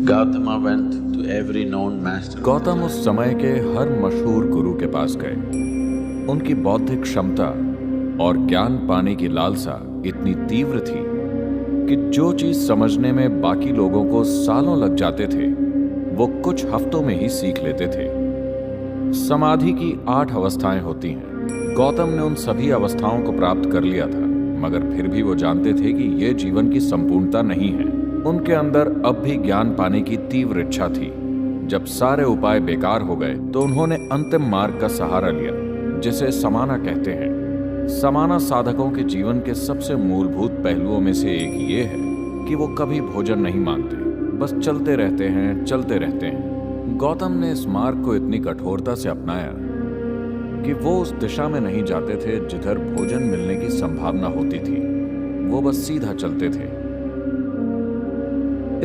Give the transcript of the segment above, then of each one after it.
Gautama went to every known master. Gautam उस समय के हर मशहूर गुरु के पास गए। उनकी बौद्धिक क्षमता और ज्ञान पाने की लालसा इतनी तीव्र थी कि जो चीज समझने में बाकी लोगों को सालों लग जाते थे वो कुछ हफ्तों में ही सीख लेते थे। समाधि की 8 अवस्थाएं होती हैं। गौतम ने उन सभी अवस्थाओं को प्राप्त कर लिया था, मगर फिर भी वो जानते थे कि यह जीवन की संपूर्णता नहीं है। उनके अंदर अब भी ज्ञान पाने की तीव्र इच्छा थी। जब सारे उपाय बेकार हो गए तो उन्होंने अंतिम मार्ग का सहारा लिया, जिसे समाना कहते हैं। समाना साधकों के जीवन के सबसे मूलभूत पहलुओं में से एक ये है कि वो कभी भोजन नहीं मांगते, बस चलते रहते हैं। गौतम ने इस मार्ग को इतनी कठोरता से अपनाया कि वो उस दिशा में नहीं जाते थे जिधर भोजन मिलने की संभावना होती थी। वो बस सीधा चलते थे।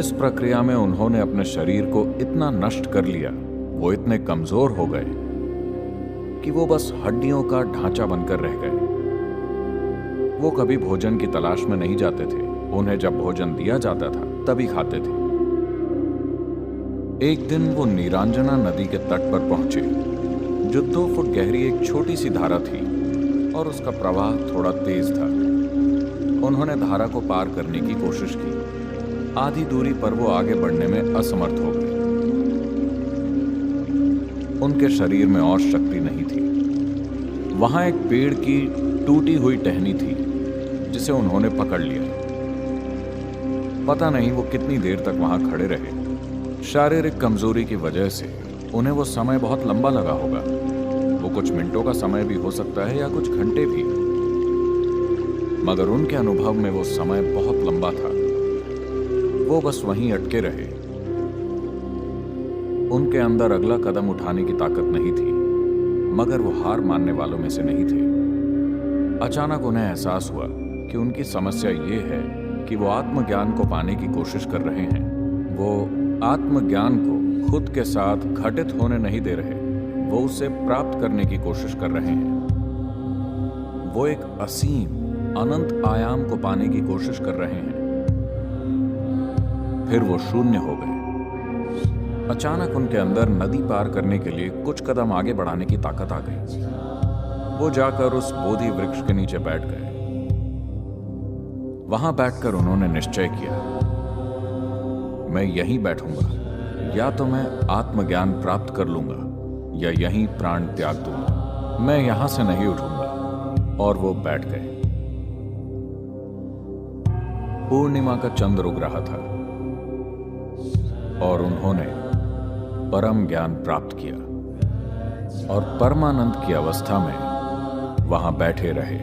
इस प्रक्रिया में उन्होंने अपने शरीर को इतना नष्ट कर लिया, वो इतने कमजोर हो गए कि वो बस हड्डियों का ढांचा बनकर रह गए। वो कभी भोजन की तलाश में नहीं जाते थे। उन्हें जब भोजन दिया जाता था तभी खाते थे। एक दिन वो नीरांजना नदी के तट पर पहुंचे, जो 2 फुट गहरी एक छोटी सी धारा थी और उसका प्रवाह थोड़ा तेज था। उन्होंने धारा को पार करने की कोशिश की। आधी दूरी पर वो आगे बढ़ने में असमर्थ हो गए। उनके शरीर में और शक्ति नहीं थी। वहां एक पेड़ की टूटी हुई टहनी थी जिसे उन्होंने पकड़ लिया। पता नहीं वो कितनी देर तक वहां खड़े रहे। शारीरिक कमजोरी की वजह से उन्हें वो समय बहुत लंबा लगा होगा। वो कुछ मिनटों का समय भी हो सकता है या कुछ घंटे भी, मगर उनके अनुभव में वो समय बहुत लंबा था। वो बस वहीं अटके रहे। उनके अंदर अगला कदम उठाने की ताकत नहीं थी, मगर वो हार मानने वालों में से नहीं थे। अचानक उन्हें एहसास हुआ कि उनकी समस्या ये है कि वो आत्मज्ञान को पाने की कोशिश कर रहे हैं। वो आत्मज्ञान को खुद के साथ घटित होने नहीं दे रहे, वो उसे प्राप्त करने की कोशिश कर रहे हैं। वो एक असीम अनंत आयाम को पाने की कोशिश कर रहे हैं। फिर वो शून्य हो गए। अचानक उनके अंदर नदी पार करने के लिए कुछ कदम आगे बढ़ाने की ताकत आ गई। वो जाकर उस बोधि वृक्ष के नीचे बैठ गए। वहां बैठकर उन्होंने निश्चय किया, मैं यहीं बैठूंगा। या तो मैं आत्मज्ञान प्राप्त कर लूंगा या यहीं प्राण त्याग दूंगा। मैं यहां से नहीं उठूंगा। और वो बैठ गए। पूर्णिमा का चंद्र उग रहा था और उन्होंने परम ज्ञान प्राप्त किया और परमानंद की अवस्था में वहां बैठे रहे।